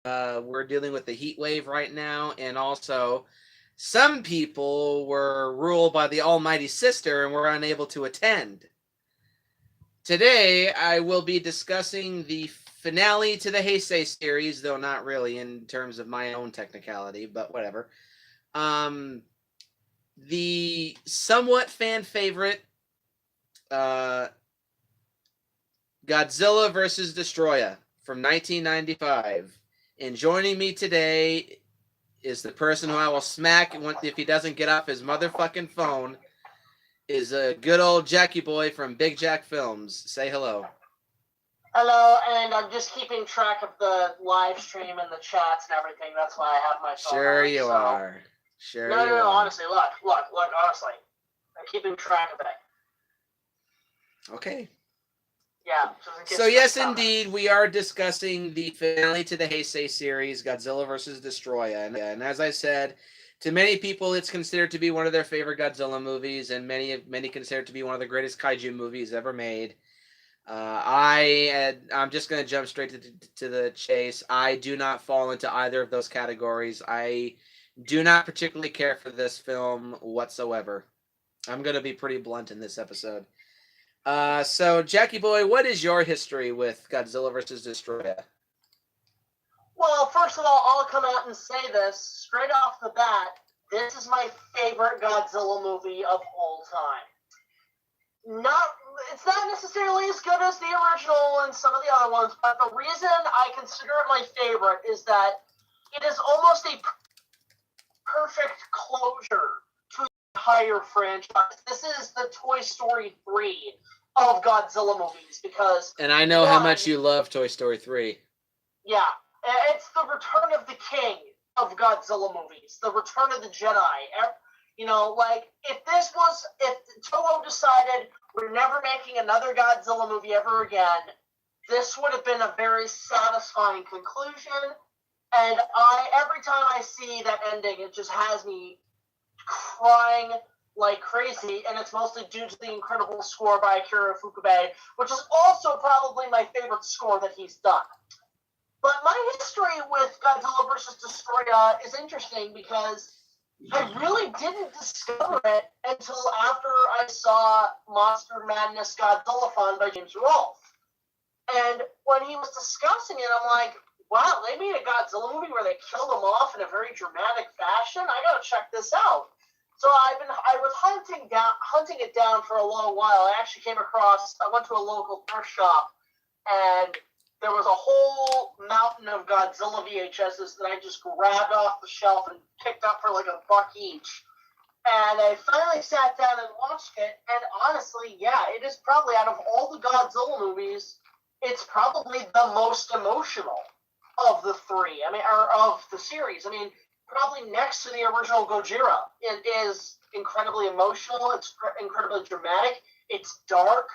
We're dealing with the heat wave right now, and also some people were ruled by the Almighty Sister and were unable to attend. Today, I will be discussing the finale to the Heisei series, though not really in terms of my own technicality, but whatever. The somewhat fan favorite uh, Godzilla vs. Destroyah from 1995. And joining me today is the person who I will smack if he doesn't get off his motherfucking phone, is a good old Jackie boy from BigJackFilms. Say hello. Hello, and I'm just keeping track of the live stream and the chats and everything. That's why I have my phone Sure on, you are. Sure No, you are. honestly, look, honestly. I'm keeping track of it. Okay. Yeah. So yes, indeed, we are discussing the finale to the Heisei series, Godzilla vs. Destroyah. And as I said, to many people, it's considered to be one of their favorite Godzilla movies, and many consider it to be one of the greatest kaiju movies ever made. I'm just going to jump straight to the chase. I do not fall into either of those categories. I do not particularly care for this film whatsoever. I'm going to be pretty blunt in this episode. So, Jackie boy, what is your history with Godzilla vs. Destroyah? Well, first of all, I'll come out and say this straight off the bat. This is my favorite Godzilla movie of all time. It's not necessarily as good as the original and some of the other ones, but the reason I consider it my favorite is that it is almost a perfect closure to the entire franchise. This is the Toy Story 3 of Godzilla movies because... And I know how much you love Toy Story 3. Yeah, it's the Return of the King of Godzilla movies. The Return of the Jedi. You know, like, if Toho decided we're never making another Godzilla movie ever again, this would have been a very satisfying conclusion. And every time I see that ending, it just has me crying like crazy, and it's mostly due to the incredible score by Akira Ifukube, which is also probably my favorite score that he's done. But my history with Godzilla vs. Destroyah is interesting because I really didn't discover it until after I saw Monster Madness Godzilla Fun by James Rolfe. And when he was discussing it, I'm like, wow, they made a Godzilla movie where they killed him off in a very dramatic fashion? I gotta check this out. So I was hunting it down for a long while. I went to a local thrift shop, and there was a whole mountain of Godzilla VHSs that I just grabbed off the shelf and picked up for like $1 each. And I finally sat down and watched it, and honestly, yeah, it is probably, out of all the Godzilla movies, it's probably the most emotional of the three. Or of the series. Probably next to the original Gojira. It is incredibly emotional. It's incredibly dramatic. It's dark.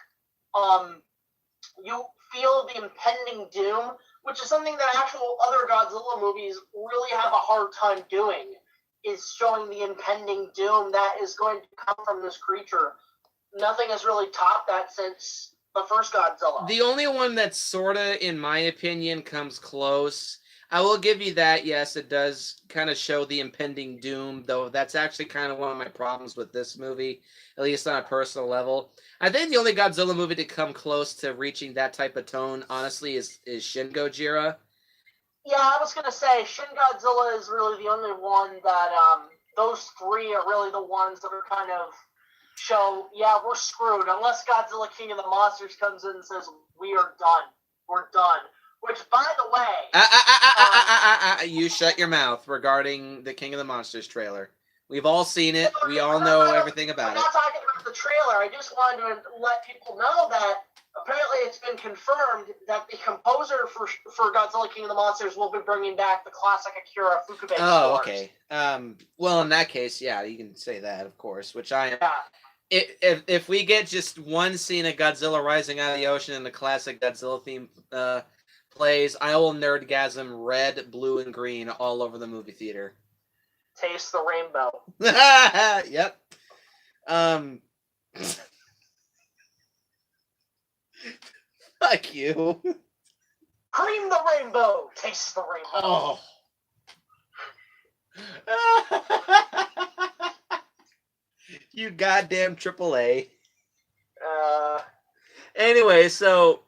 You feel the impending doom, which is something that actual other Godzilla movies really have a hard time doing, is showing the impending doom that is going to come from this creature. Nothing has really topped that since the first Godzilla. The only one that sorta, in my opinion, comes close, I will give you that, yes, it does kind of show the impending doom, though that's actually kind of one of my problems with this movie, at least on a personal level. I think the only Godzilla movie to come close to reaching that type of tone, honestly, is Shin Gojira. Yeah, I was going to say, Shin Godzilla is really the only one that, those three are really the ones that are kind of show, yeah, we're screwed. Unless Godzilla King of the Monsters comes in and says, we are done. We're done. Which, by the way... You shut your mouth regarding the King of the Monsters trailer. We've all seen it. We all know everything about it. I'm not talking about the trailer. I just wanted to let people know that apparently it's been confirmed that the composer for Godzilla King of the Monsters will be bringing back the classic Akira Ifukube scores. Oh, okay. Well, in that case, yeah, you can say that, of course, which I am... Yeah. If we get just one scene of Godzilla rising out of the ocean in the classic Godzilla theme plays, I will nerdgasm red, blue, and green all over the movie theater. Taste the rainbow. Yep. Fuck you. Cream the rainbow. Taste the rainbow. Oh. You goddamn AAA. Anyway, so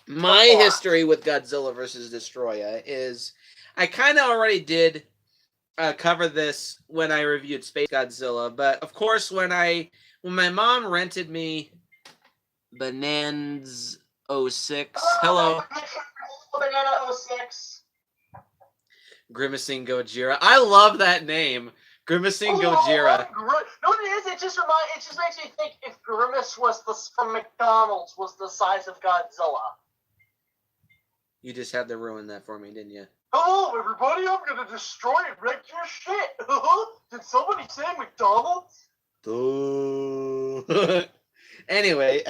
my history with Godzilla versus Destroyah is I kind of already did cover this when I reviewed Space Godzilla, but of course when my mom rented me Bananas 06. Hello. Banana 06. Grimacing Gojira. I love that name. Grimacing Gojira. No, it is. It just makes me think if Grimace was from McDonald's was the size of Godzilla. You just had to ruin that for me, didn't you? Hello, everybody. I'm gonna destroy and wreck your shit. Did somebody say McDonald's? Anyway,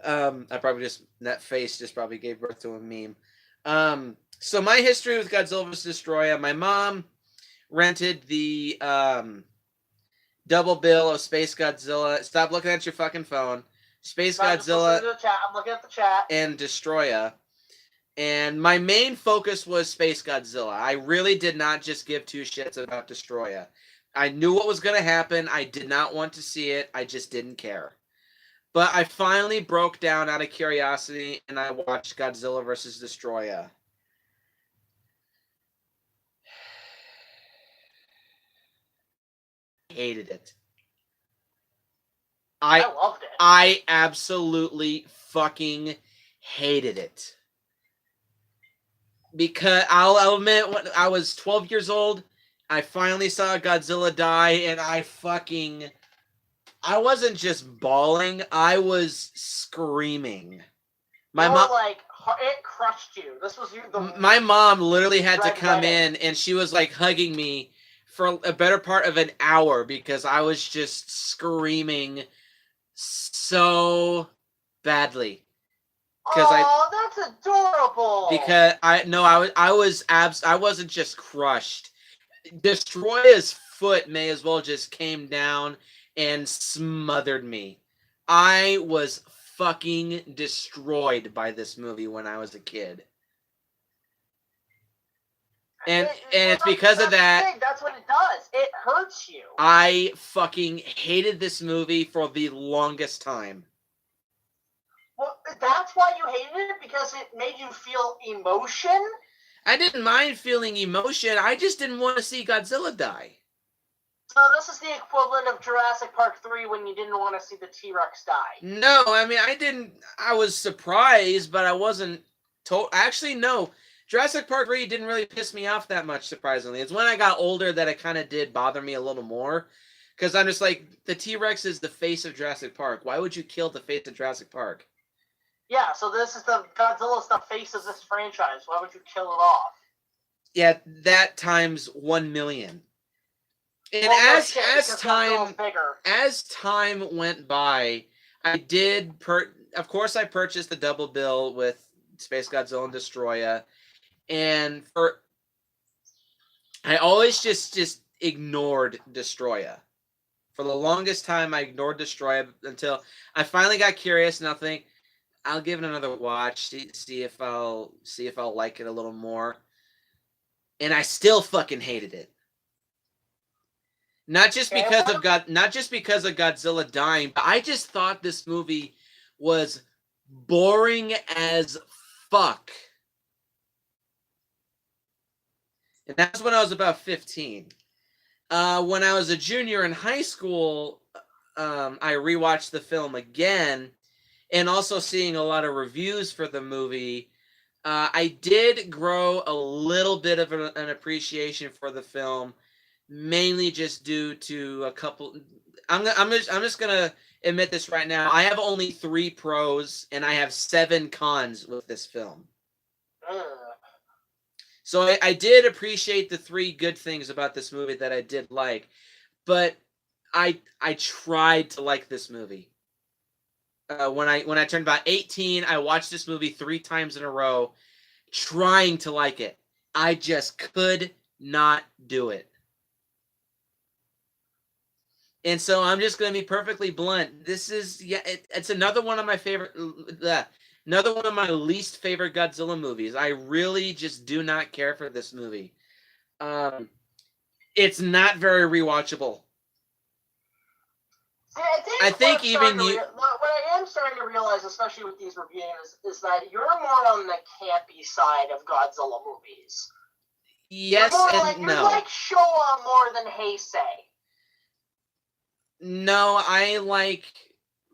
I probably that face just probably gave birth to a meme. So my history with Godzilla vs. Destroyah, my mom rented the double bill of Space Godzilla. Stop looking at your fucking phone. Space Godzilla. I'm looking at the chat. And Destroyah. And my main focus was Space Godzilla. I really did not just give two shits about Destroyah. I knew what was going to happen. I did not want to see it. I just didn't care. But I finally broke down out of curiosity and I watched Godzilla vs. Destroyah. Hated it. I loved it. I absolutely fucking hated it. Because I'll admit, when I was 12 years old, I finally saw Godzilla die, and I wasn't just bawling, I was screaming. My mom, like, it crushed you. This was my mom literally had to come in, and she was like hugging me for a better part of an hour because I was just screaming so badly. Oh, that's adorable. Because I wasn't just crushed. Destroyah's foot may as well just came down and smothered me. I was fucking destroyed by this movie when I was a kid. And it's because of that. That's what it does. It hurts you. I fucking hated this movie for the longest time. Well, that's why you hated it? Because it made you feel emotion? I didn't mind feeling emotion. I just didn't want to see Godzilla die. So this is the equivalent of Jurassic Park 3 when you didn't want to see the T-Rex die. No, I mean, I was surprised, but I wasn't actually, no. Jurassic Park 3 didn't really piss me off that much, surprisingly. It's when I got older that it kind of did bother me a little more. Because I'm just like, the T-Rex is the face of Jurassic Park. Why would you kill the face of Jurassic Park? Yeah, so this is Godzilla's the face of this franchise. Why would you kill it off? Yeah, that times 1 million. And well, as time went by, I did of course I purchased the double bill with Space Godzilla and Destroyah, and I always just ignored Destroyah. For the longest time, I ignored Destroyah until I finally got curious, and I'll think I'll give it another watch, see if I'll like it a little more, and I still fucking hated it. Not just because of Godzilla dying, but I just thought this movie was boring as fuck. And that's when I was about 15. When I was a junior in high school, I rewatched the film again, and also seeing a lot of reviews for the movie, I did grow a little bit of an appreciation for the film. Mainly just due to a couple. I'm just gonna admit this right now. I have only 3 pros and I have 7 cons with this film. So I did appreciate the 3 good things about this movie that I did like, but I tried to like this movie. When I turned about 18, I watched this movie 3 times in a row, trying to like it. I just could not do it. And so I'm just going to be perfectly blunt. This is, it's another one of my favorite, Another one of my least favorite Godzilla movies. I really just do not care for this movie. It's not very rewatchable. See, I think even you. What I am starting to realize, especially with these reviews, is that you're more on the campy side of Godzilla movies. Yes and no. You like Showa more than Heisei. No, I like.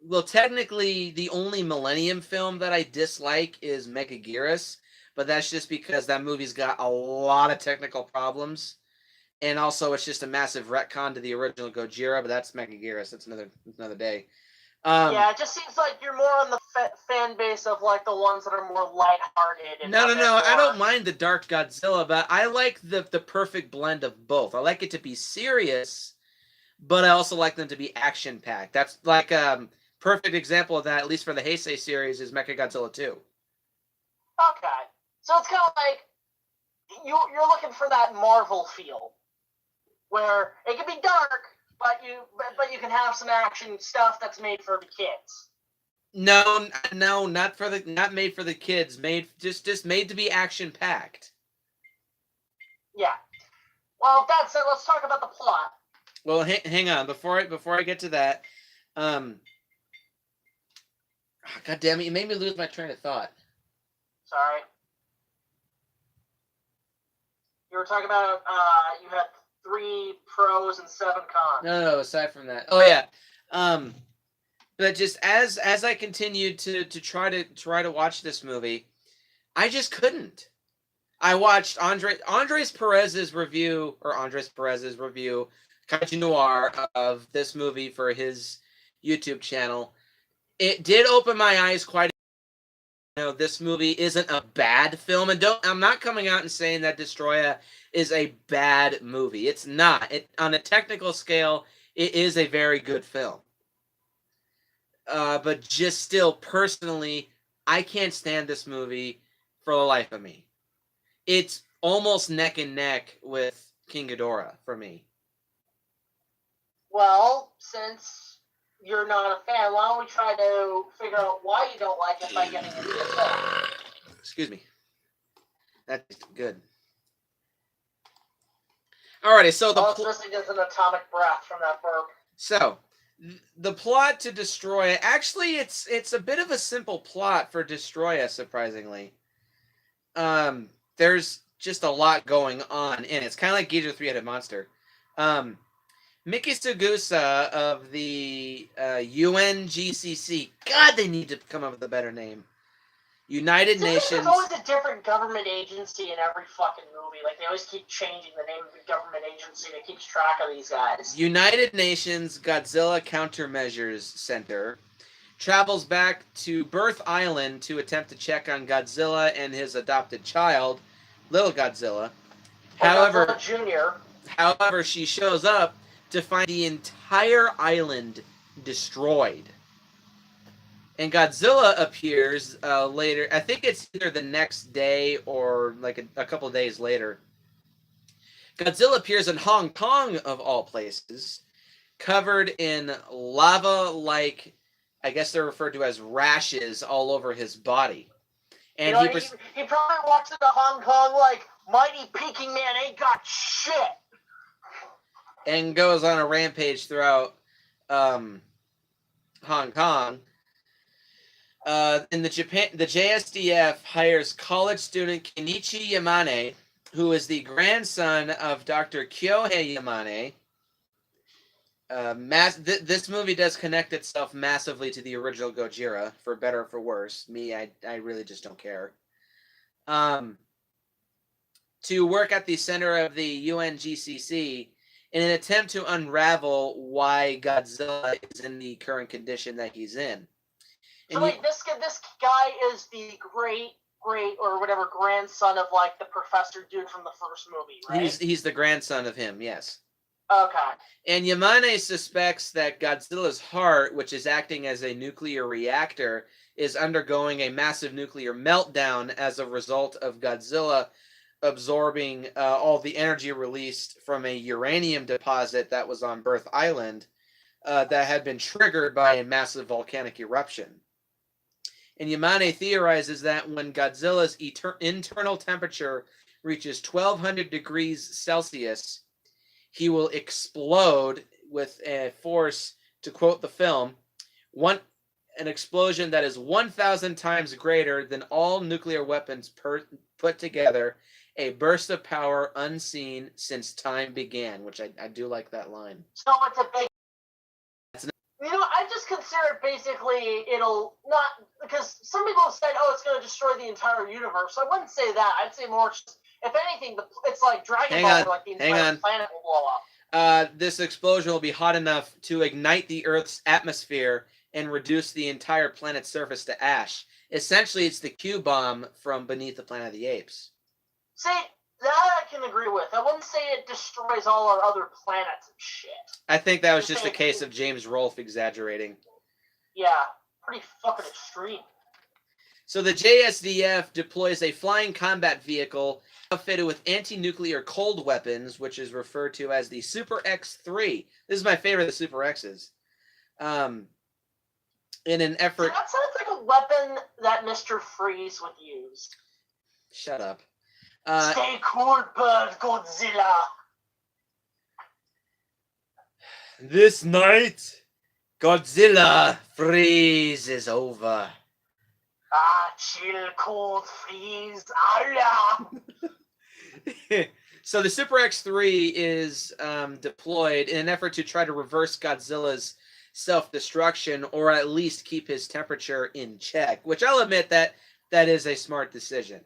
Well, technically, the only Millennium film that I dislike is Megaguirus, but that's just because that movie's got a lot of technical problems, and also it's just a massive retcon to the original Gojira. But that's Megaguirus. That's another day. Yeah, it just seems like you're more on the fan base of like the ones that are more lighthearted. And no. I don't mind the Dark Godzilla, but I like the perfect blend of both. I like it to be serious, but I also like them to be action packed. That's like perfect example of that, at least for the Heisei series, is Mechagodzilla 2. Okay, so it's kind of like you're looking for that Marvel feel, where it can be dark, but you can have some action stuff that's made for the kids. No, not made for the kids. Made just made to be action packed. Yeah. Well, if that's it, let's talk about the plot. Well, hang on before I get to that. God damn it! You made me lose my train of thought. Sorry. You were talking about you had 3 pros and 7 cons. No. Aside from that, oh yeah. But just as I continued to try to watch this movie, I just couldn't. I watched Andres Perez's review, Kaiju Noir, of this movie for his YouTube channel. It did open my eyes quite. This movie isn't a bad film, and I'm not coming out and saying that Destroyah is a bad movie. It's not. On a technical scale, it is a very good film. But just still, personally, I can't stand this movie for the life of me. It's almost neck and neck with King Ghidorah for me. Well, since you're not a fan, why don't we try to figure out why you don't like it by getting into the film? Excuse me. That's good. Alrighty, so it's listening as an atomic breath from that burp. So, the plot to Destroyah, actually, it's a bit of a simple plot for Destroyah, surprisingly. There's just a lot going on in it. It's kind of like Ghidorah Three-Headed Monster. Miki Sugusa of the UNGCC. God, they need to come up with a better name. United Nations. There's always a different government agency in every fucking movie. Like, they always keep changing the name of the government agency that keeps track of these guys. United Nations Godzilla Countermeasures Center travels back to Birth Island to attempt to check on Godzilla and his adopted child, Little Godzilla. Godzilla Jr. However, she shows up to find the entire island destroyed. And Godzilla appears later. I think it's either the next day or like a couple days later. Godzilla appears in Hong Kong, of all places, covered in lava-like, I guess they're referred to as rashes all over his body. And he probably walks into Hong Kong like, mighty Peking man ain't got shit. And goes on a rampage throughout Hong Kong. In the JSDF hires college student Kenichi Yamane, who is the grandson of Dr. Kyohei Yamane. This movie does connect itself massively to the original Gojira, for better or for worse. I really just don't care. To work at the center of the UNGCC in an attempt to unravel why Godzilla is in the current condition that he's in. So wait, this guy is the great or whatever grandson of like the professor dude from the first movie, right? He's the grandson of him, yes. Okay. And Yamane suspects that Godzilla's heart, which is acting as a nuclear reactor, is undergoing a massive nuclear meltdown as a result of Godzilla absorbing all the energy released from a uranium deposit that was on Birth Island that had been triggered by a massive volcanic eruption. And Yamane theorizes that when Godzilla's internal temperature reaches 1200 degrees Celsius, he will explode with a force, to quote the film, an explosion that is 1,000 times greater than all nuclear weapons put together, a burst of power unseen since time began, which I do like that line. So it's a big... I just consider basically it'll not... Because some people have said, oh, it's going to destroy the entire universe. I wouldn't say that. I'd say more, if anything, it's like Dragon Ball, like the entire planet will blow up. This explosion will be hot enough to ignite the Earth's atmosphere and reduce the entire planet's surface to ash. Essentially, it's the Q-bomb from Beneath the Planet of the Apes. See, that I can agree with. I wouldn't say it destroys all our other planets and shit. I think that was just a case of James Rolfe exaggerating. Yeah, pretty fucking extreme. So the JSDF deploys a flying combat vehicle outfitted with anti-nuclear cold weapons, which is referred to as the Super X-3. This is my favorite of the Super X's. In an effort... That sounds like a weapon that Mr. Freeze would use. Shut up. Stay cool, bird, Godzilla. This night, Godzilla freeze is over. Ah, chill, cold freeze. Allah. So the Super X-3 is deployed in an effort to try to reverse Godzilla's self-destruction, or at least keep his temperature in check, which I'll admit that is a smart decision.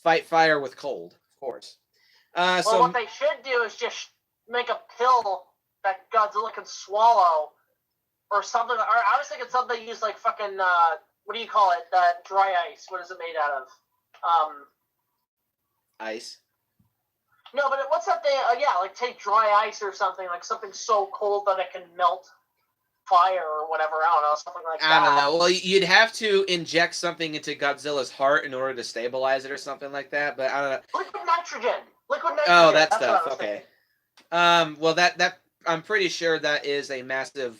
Fight fire with cold, of course. Well, what they should do is just make a pill that Godzilla can swallow, or something. Or I was thinking something they use like fucking what do you call it? That dry ice. What is it made out of? Ice. No, but what's that thing? Yeah, like take dry ice or something, like something so cold that it can melt fire or whatever. I don't know, something like that. I don't know. Well, you'd have to inject something into Godzilla's heart in order to stabilize it or something like that. But I don't know. Liquid nitrogen. Oh, that stuff. Okay. Well, that I'm pretty sure that is a massive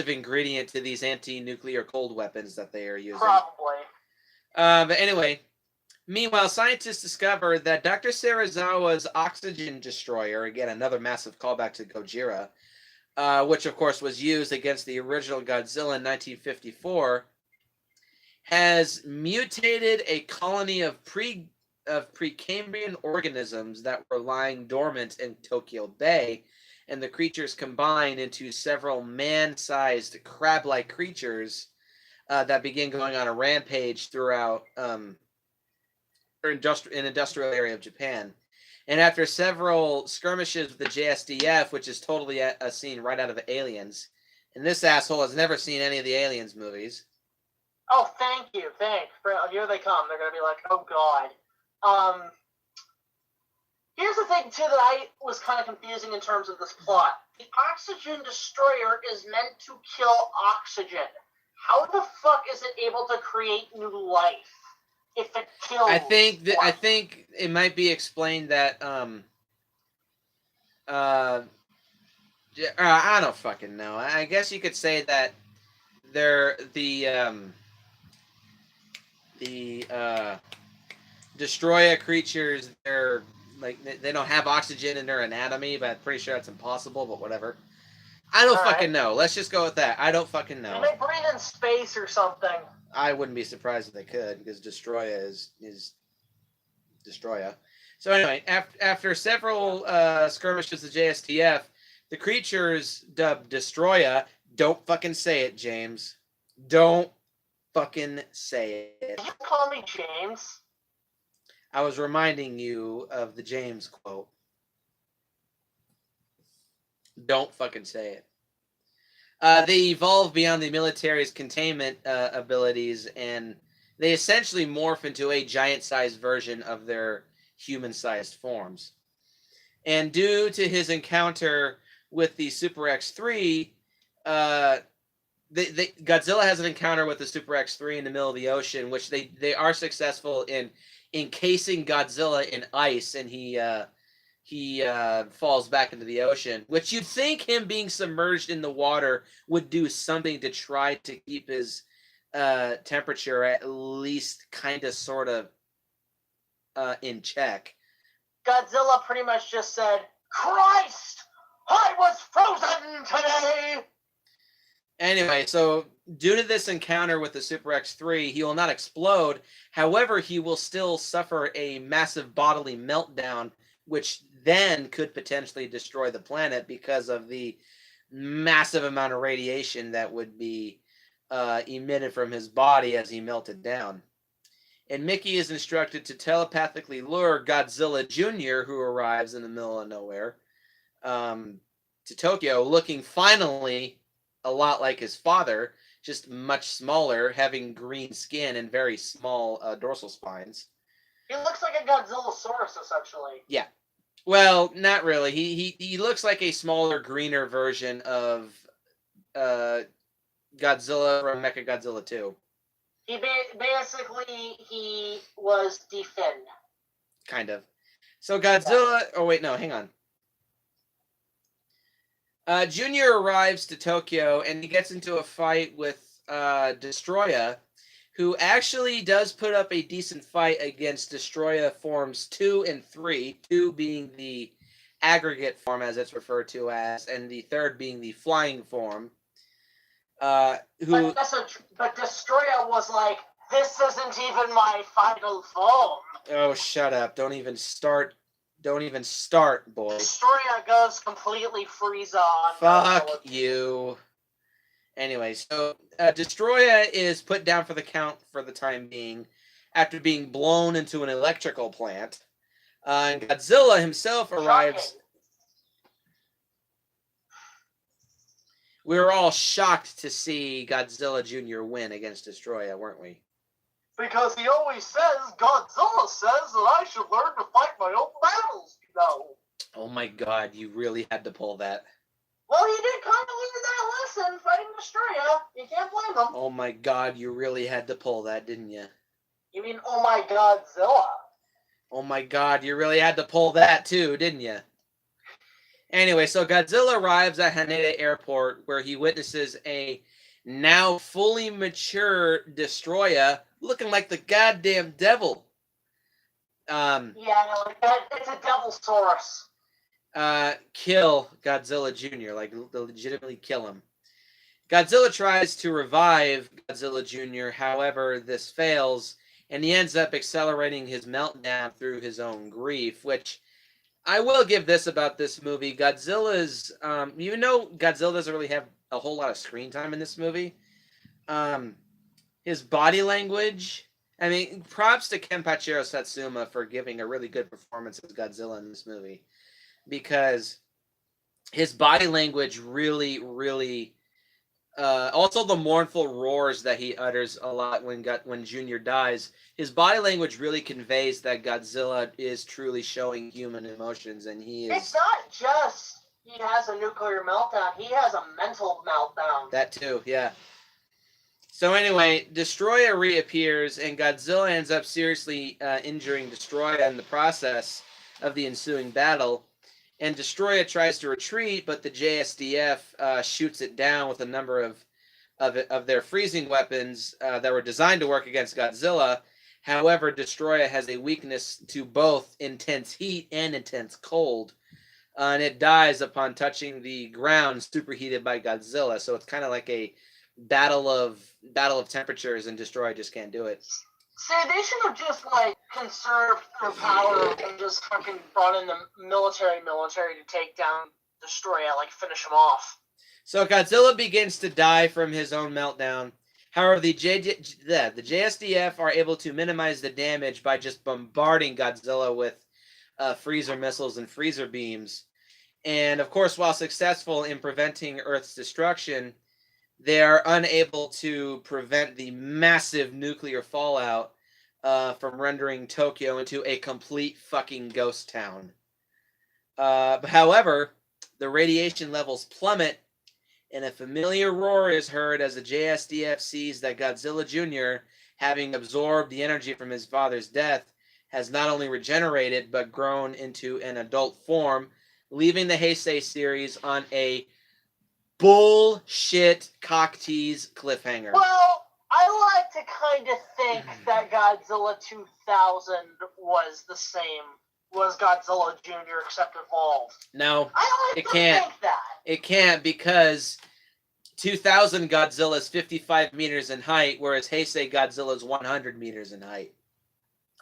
ingredient to these anti-nuclear cold weapons that they are using. Probably. But anyway, meanwhile, scientists discover that Dr. Serizawa's oxygen destroyer, again, another massive callback to Gojira, which of course was used against the original Godzilla in 1954, has mutated a colony of Precambrian organisms that were lying dormant in Tokyo Bay, and the creatures combine into several man-sized crab-like creatures that begin going on a rampage throughout industrial area of Japan. And after several skirmishes with the JSDF, which is totally a scene right out of Aliens, and this asshole has never seen any of the Aliens movies. Oh, thank you, thanks. Here they come. They're gonna be like, oh god. Here's the thing too that I was kind of confusing in terms of this plot. The oxygen destroyer is meant to kill oxygen. How the fuck is it able to create new life if it kills? I think it might be explained that I don't fucking know. I guess you could say that they're the Destroyah creatures. They're like they don't have oxygen in their anatomy, but I'm pretty sure that's impossible. But whatever. I don't fucking know. Let's just go with that. I don't fucking know. They breathe in space or something. I wouldn't be surprised if they could, because Destroyah is Destroyah. So anyway, after several skirmishes with the JSDF, the creatures dubbed Destroyah, don't fucking say it, James. Don't fucking say it. Did you call me James? I was reminding you of the James quote. Don't fucking say it. They evolve beyond the military's containment abilities, and they essentially morph into a giant-sized version of their human-sized forms. And due to his encounter with the Super X-3, Godzilla has an encounter with the Super X-3 in the middle of the ocean, which they are successful in encasing Godzilla in ice, and he he falls back into the ocean, which you'd think him being submerged in the water would do something to try to keep his temperature at least kind of sort of in check. Godzilla pretty much just said, Christ! I was frozen today! Anyway, so due to this encounter with the Super X3, he will not explode. However, he will still suffer a massive bodily meltdown, which then could potentially destroy the planet because of the massive amount of radiation that would be emitted from his body as he melted down. And Mickey is instructed to telepathically lure Godzilla Jr., who arrives in the middle of nowhere, to Tokyo, looking finally a lot like his father, just much smaller, having green skin and very small dorsal spines. He looks like a Godzillasaurus, essentially. Yeah. Well, not really. He looks like a smaller, greener version of Godzilla from Mechagodzilla 2. He was definned. Kind of. So Godzilla... Oh, wait, no, hang on. Junior arrives to Tokyo, and he gets into a fight with Destroyah, who actually does put up a decent fight against Destroyah forms 2 and 3, 2 being the aggregate form, as it's referred to as, and the third being the flying form. But Destroyah was like, this isn't even my final form. Oh, shut up. Don't even start, boy. Destroyah goes completely freeze-on. Fuck you. Anyway, so Destroyah is put down for the count for the time being after being blown into an electrical plant. And Godzilla himself arrives... Shocking. We were all shocked to see Godzilla Jr. win against Destroyah, weren't we? Because he always says, Godzilla says that I should learn to fight my own battles, you know. Oh my god, you really had to pull that. Well, he did kind of learn that lesson fighting Destroyah. You can't blame him. Oh my god, you really had to pull that, didn't you? You mean, oh my Godzilla? Oh my god, you really had to pull that too, didn't you? Anyway, so Godzilla arrives at Haneda Airport, where he witnesses a now fully mature Destroyah looking like the goddamn devil. Yeah, like that, it's a Devilsaurus. Kill Godzilla Jr., like legitimately kill him. Godzilla tries to revive Godzilla Jr., however, this fails, and he ends up accelerating his meltdown through his own grief, which I will give this about this movie. Godzilla's, even though Godzilla doesn't really have a whole lot of screen time in this movie, his body language, I mean, props to Kenpachiro Satsuma for giving a really good performance as Godzilla in this movie, because his body language really, really, also the mournful roars that he utters a lot when Junior dies, his body language really conveys that Godzilla is truly showing human emotions, and he is... It's not just he has a nuclear meltdown, he has a mental meltdown. That too, yeah. So anyway, Destroyah reappears, and Godzilla ends up seriously injuring Destroyah in the process of the ensuing battle. And Destroyah tries to retreat, but the JSDF shoots it down with a number of their freezing weapons that were designed to work against Godzilla. However, Destroyah has a weakness to both intense heat and intense cold, and it dies upon touching the ground superheated by Godzilla. So it's kind of like a battle of temperatures, and Destroyah just can't do it. See, they should have just, like, conserved their power and just fucking brought in the military to take down Destroyah, like, finish him off. So Godzilla begins to die from his own meltdown. However, the JSDF are able to minimize the damage by just bombarding Godzilla with freezer missiles and freezer beams. And, of course, while successful in preventing Earth's destruction, they are unable to prevent the massive nuclear fallout from rendering Tokyo into a complete fucking ghost town. However, the radiation levels plummet, and a familiar roar is heard as the JSDF sees that Godzilla Jr., having absorbed the energy from his father's death, has not only regenerated but grown into an adult form, leaving the Heisei series on a bullshit cock tease cliffhanger. Well, I like to kind of think that Godzilla 2000 was the same, was Godzilla Jr. except evolved. No, I like it to can't. think that. It can't, because 2000 Godzilla is 55 meters in height, whereas Heisei Godzilla is 100 meters in height.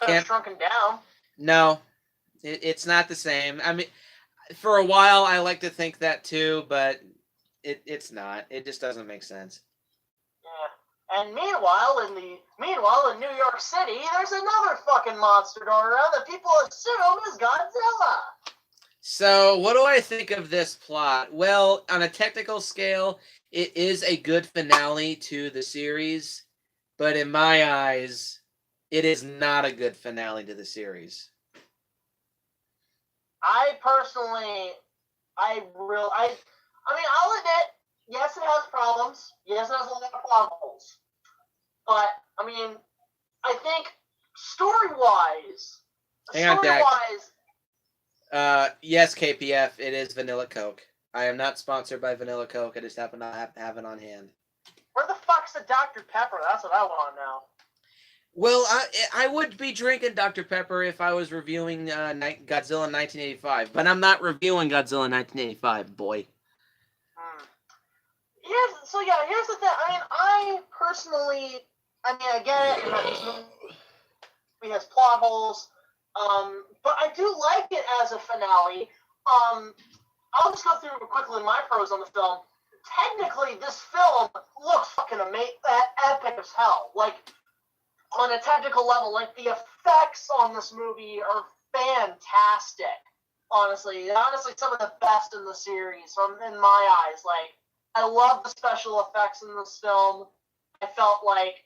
Kind of shrunken down. No, it's not the same. I mean, for a while I like to think that too, but it's not. It just doesn't make sense. Yeah. And meanwhile in New York City, there's another fucking monster going around that people assume is Godzilla. So, what do I think of this plot? Well, on a technical scale, it is a good finale to the series, but in my eyes, it is not a good finale to the series. I personally, I mean, I'll admit, yes, it has problems. Yes, it has a lot of plot holes. But, I mean, I think story-wise, Hang on, Dak. Yes, KPF, it is Vanilla Coke. I am not sponsored by Vanilla Coke. I just happen to have it on hand. Where the fuck's the Dr. Pepper? That's what I want to know. Well, I would be drinking Dr. Pepper if I was reviewing Godzilla 1985, but I'm not reviewing Godzilla 1985, boy. Here's the thing. I mean, I personally, I get it. This movie has plot holes, but I do like it as a finale. I'll just go through quickly my pros on the film. Technically, this film looks fucking amazing, epic as hell. Like, on a technical level, like, the effects on this movie are fantastic. Honestly, some of the best in the series, in my eyes. Like, I love the special effects in this film. I felt like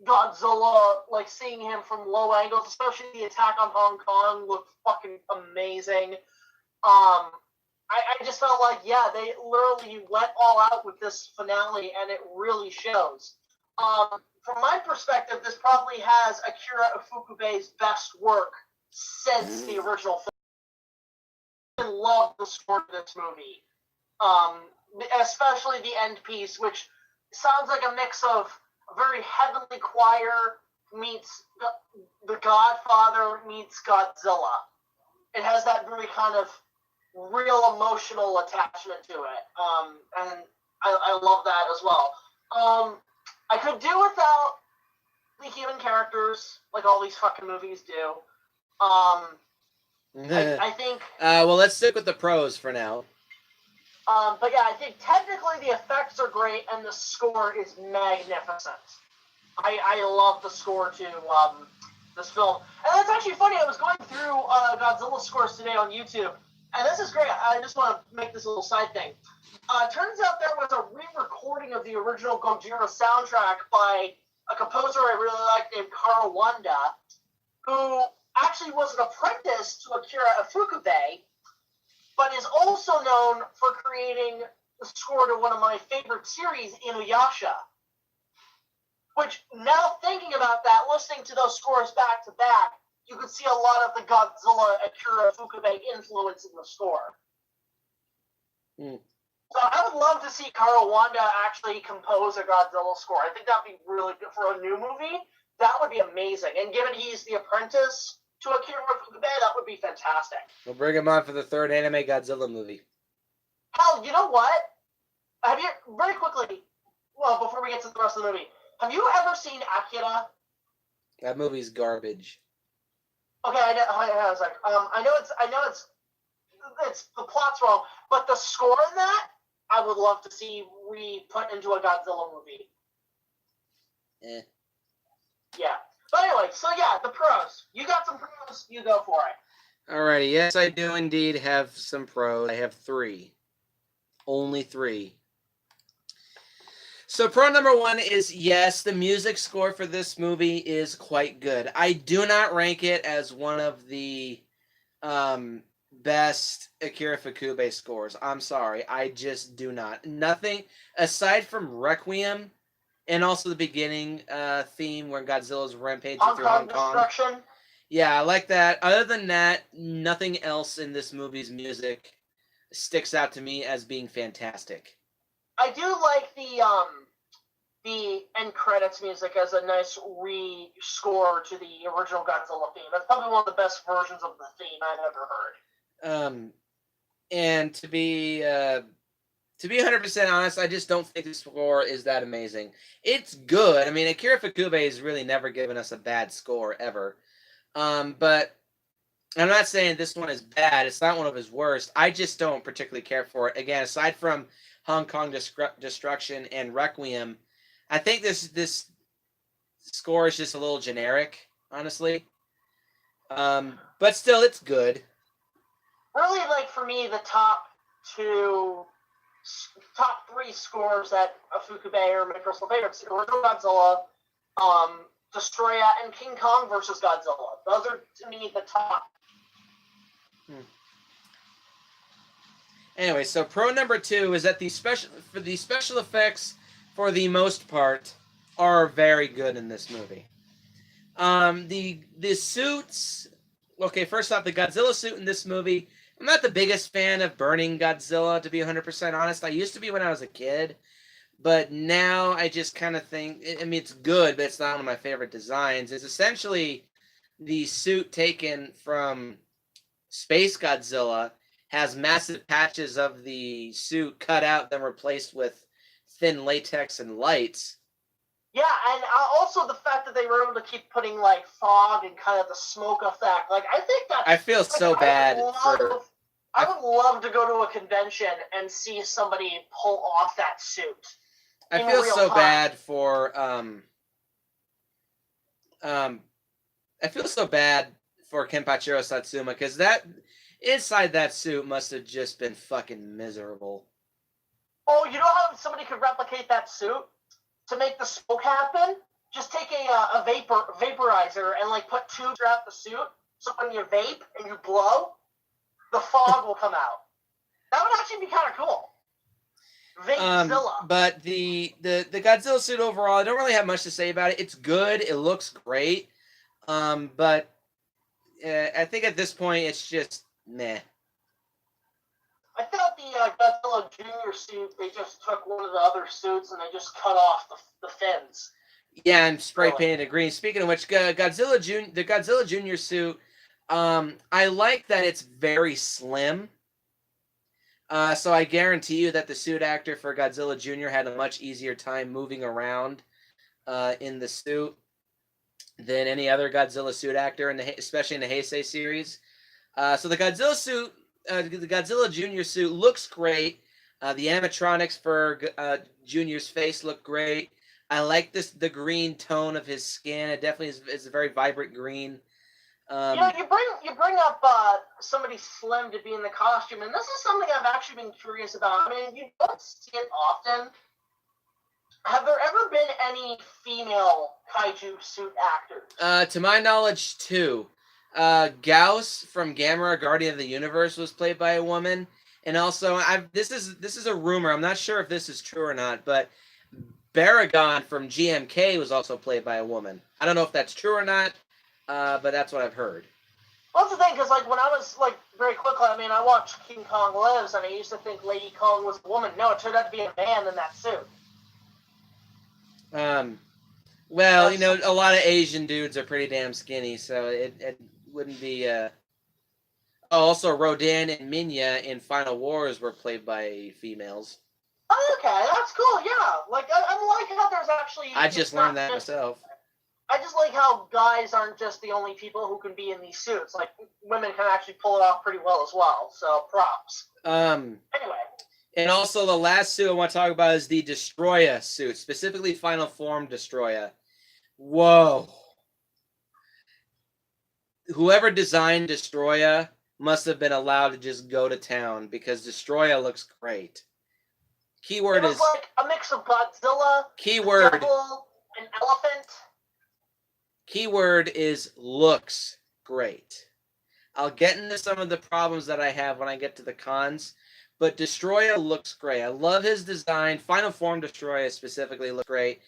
Godzilla, like, seeing him from low angles, especially the attack on Hong Kong, looked fucking amazing. I just felt like, yeah, they literally went all out with this finale, and it really shows. From my perspective, this probably has Akira Ifukube's best work since the original film. I love the score of this movie. Especially the end piece, which sounds like a mix of a very Heavenly Choir meets The Godfather meets Godzilla. It has that very kind of real emotional attachment to it. And I love that as well. I could do without the human characters, like all these fucking movies do. I think... well, let's stick with the pros for now. But yeah, I think technically the effects are great and the score is magnificent. I love the score to this film. And that's actually funny, I was going through Godzilla scores today on YouTube, and this is great. I just want to make this a little side thing. Turns out there was a re-recording of the original Gojira soundtrack by a composer I really like named Karo Wanda, who actually was an apprentice to Akira Ifukube, but is also known for creating the score to one of my favorite series, Inuyasha. Which, now thinking about that, listening to those scores back to back, you could see a lot of the Godzilla Akira Ifukube influence in the score. So I would love to see Karo Wanda actually compose a Godzilla score. I think that'd be really good for a new movie. That would be amazing. And given he's the apprentice to Akira Ifukube, that would be fantastic. We'll bring him on for the third anime Godzilla movie. Hell, you know what? Have you, very quickly, well, before we get to the rest of the movie, have you ever seen Akira? That movie's garbage. Okay, I know it's the plot's wrong, but the score in that, I would love to see re-put into a Godzilla movie. Yeah. But anyway, so yeah, the pros. You got some pros, you go for it. Alrighty, yes, I do indeed have some pros. I have 3. Only 3. So pro number 1 is, yes, the music score for this movie is quite good. I do not rank it as one of the best Akira Ifukube scores. I'm sorry, I just do not. Nothing, aside from Requiem, and also the beginning theme where Godzilla's rampaging through Hong Kong. Destruction. Yeah, I like that. Other than that, nothing else in this movie's music sticks out to me as being fantastic. I do like the end credits music as a nice re-score to the original Godzilla theme. That's probably one of the best versions of the theme I've ever heard. And to be 100% honest, I just don't think the score is that amazing. It's good. I mean, Akira Ifukube has really never given us a bad score ever. But I'm not saying this one is bad. It's not one of his worst. I just don't particularly care for it. Again, aside from Hong Kong Destruction and Requiem, I think this score is just a little generic, honestly. But still, it's good. Really, like for me, the top three scores that Ifukube are my personal favorites: original Godzilla, Destroyah, and King Kong versus Godzilla. Those are to me the top. Anyway, so pro number 2 is that the special effects, for the most part, are very good in this movie. The suits. Okay, first off, the Godzilla suit in this movie. I'm not the biggest fan of burning Godzilla, to be 100% honest. I used to be when I was a kid, but now I just kind of think. I mean, it's good, but it's not one of my favorite designs. It's essentially the suit taken from Space Godzilla, has massive patches of the suit cut out, then replaced with thin latex and lights. Yeah, and also the fact that they were able to keep putting like fog and kind of the smoke effect. Like, I think that I feel so bad for. I would love to go to a convention and see somebody pull off that suit. I feel so bad for I feel so bad for Kenpachiro Satsuma, because that inside that suit must have just been fucking miserable. Oh, you know how somebody could replicate that suit to make the smoke happen? Just take a vaporizer and like put tubes throughout the suit, so when you vape and you blow, the fog will come out. That would actually be kind of cool. Vapezilla. But the Godzilla suit overall, I don't really have much to say about it. It's good. It looks great. But I think at this point it's just meh. I thought the Godzilla Junior suit, they just took one of the other suits and they just cut off the fins. Yeah, and spray painted it green. Speaking of which, the Godzilla Junior suit, I like that it's very slim. So I guarantee you that the suit actor for Godzilla Jr. had a much easier time moving around in the suit than any other Godzilla suit actor, especially in the Heisei series. So the Godzilla suit, the Godzilla Jr. suit looks great. The animatronics for Junior's face look great. I like the green tone of his skin. It definitely is a very vibrant green. You bring up somebody slim to be in the costume, and this is something I've actually been curious about. I mean, you don't see it often. Have there ever been any female kaiju suit actors? To my knowledge, 2. Gauss from Gamera Guardian of the Universe was played by a woman, and also this is a rumor. I'm not sure if this is true or not, but Baragon from GMK was also played by a woman. I don't know if that's true or not, but that's what I've heard. Well, that's the thing, because like when I was like very quickly, I mean, I watched King Kong Lives, and I used to think Lady Kong was a woman. No, it turned out to be a man in that suit. Well, a lot of Asian dudes are pretty damn skinny, so it wouldn't be. Also, Rodan and Minya in Final Wars were played by females. Oh, okay, that's cool. Yeah, like I like how there's actually. I just learned that myself. I just like how guys aren't just the only people who can be in these suits. Like, women can actually pull it off pretty well as well. So, props. Anyway. And also, the last suit I want to talk about is the Destroyah suit, specifically Final Form Destroyah. Whoa. Whoever designed Destroyah must have been allowed to just go to town, because Destroyah looks great. Keyword is like a mix of Godzilla, keyword, devil, an elephant. Keyword is looks great. I'll get into some of the problems that I have when I get to the cons, but Destroyah looks great. I love his design. Final Form Destroyah specifically looks great.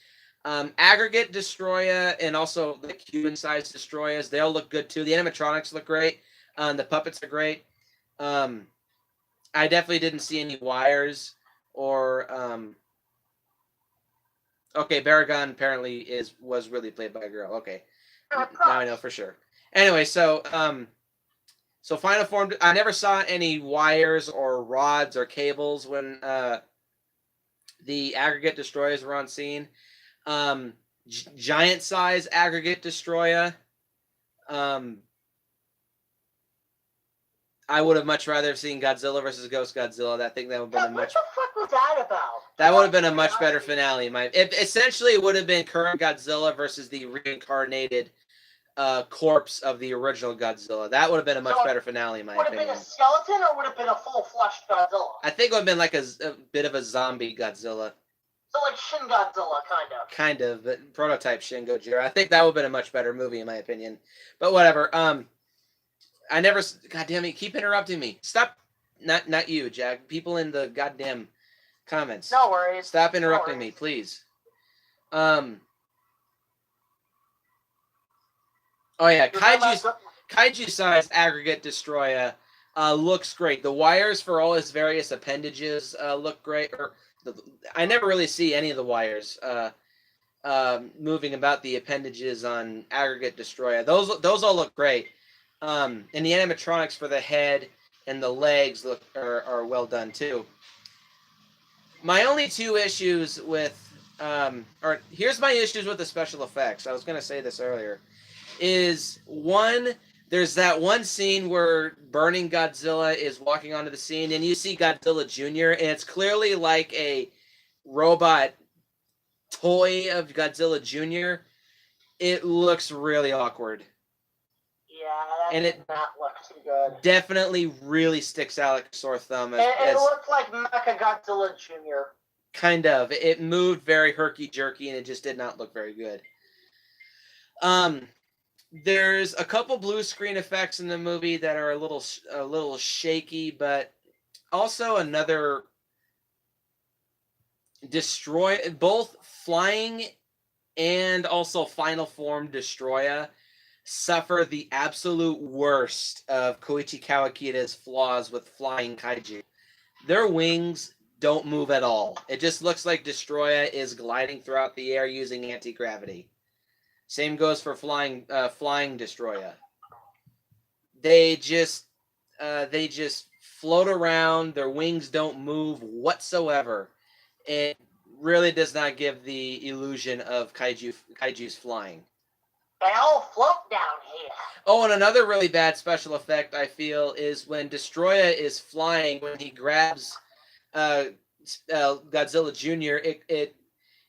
Aggregate Destroyah and also the human-sized Destroyers, they all look good too. The animatronics look great. The puppets are great. I definitely didn't see any wires or okay, Baragon apparently was really played by a girl. Okay. Now I know for sure. Anyway, so Final Form, I never saw any wires or rods or cables when the aggregate destroyers were on scene. Giant size aggregate destroyer. I would have much rather have seen Godzilla versus Ghost Godzilla. I think that would have been What the fuck was that about? That would have been a much better finale. Essentially, it would have been current Godzilla versus the reincarnated corpse of the original Godzilla. That would have been a much better finale, in my opinion. Would it have been a skeleton or would it have been a full-fleshed Godzilla? I think it would have been like a bit of a zombie Godzilla. So like Shin Godzilla, kind of. Kind of, but prototype Shin Gojira. I think that would have been a much better movie, in my opinion. But whatever. I never. God damn it! Keep interrupting me. Stop. Not you, Jack. People in the goddamn comments. No worries. Stop interrupting me, please. Oh yeah, kaiju size aggregate destroyer looks great. The wires for all his various appendages look great. I never really see any of the wires moving about the appendages on aggregate destroyer. Those all look great. And the animatronics for the head and the legs are well done too. My only two issues with here's my issues with the special effects. I was going to say this earlier. Is one, there's that one scene where Burning Godzilla is walking onto the scene and you see Godzilla Jr. and it's clearly like a robot toy of Godzilla Jr. It looks really awkward. Yeah, and it not look too good. Definitely really sticks out like a sore thumb. It looked like Mecha Godzilla Jr. Kind of. It moved very herky-jerky and it just did not look very good. There's a couple blue screen effects in the movie that are a little shaky, but also another both flying and also Final Form Destroyah suffer the absolute worst of Koichi Kawakida's flaws with flying kaiju. Their wings don't move at all. It just looks like Destroyah is gliding throughout the air using anti-gravity. Same goes for flying Destroyah. They just float around. Their wings don't move whatsoever. It really does not give the illusion of kaiju's flying. They all float down here. Oh, and another really bad special effect I feel is when Destroyah is flying, when he grabs Godzilla Jr.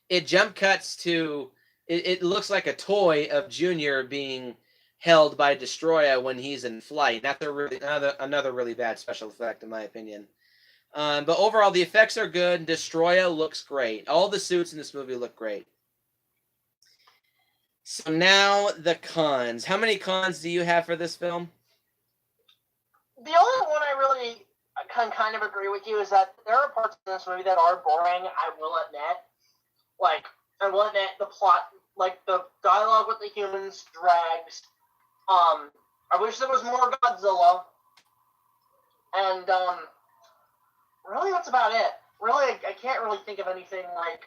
It jump cuts to. It looks like a toy of Junior being held by Destroyah when he's in flight. That's another really bad special effect, in my opinion. But overall, the effects are good. Destroyah looks great. All the suits in this movie look great. So now the cons. How many cons do you have for this film? The only one I really can kind of agree with you is that there are parts of this movie that are boring, I will admit. Like, I will admit the plot, like the dialogue with the humans drags. I wish there was more Godzilla. And, really that's about it. Really, I can't really think of anything, like,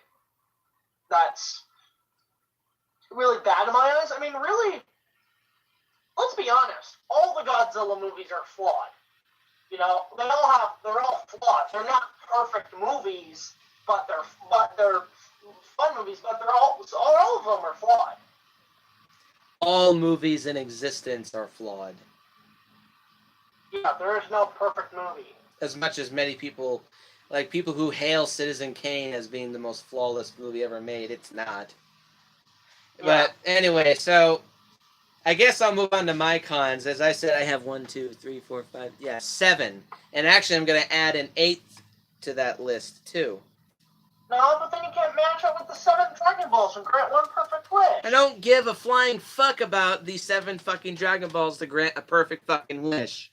that's really bad in my eyes. I mean, really, let's be honest. All the Godzilla movies are flawed. You know, they're all flawed. They're not perfect movies, but they're fun movies, but all of them are flawed. All movies in existence are flawed. Yeah, there is no perfect movie. As much as many people, like people who hail Citizen Kane as being the most flawless movie ever made, it's not. Yeah. But anyway, so I guess I'll move on to my cons. As I said, I have 7. And actually, I'm going to add an 8th to that list, too. No, but then you can't match up with the 7 Dragon Balls and grant one perfect wish. I don't give a flying fuck about the 7 fucking Dragon Balls to grant a perfect fucking wish.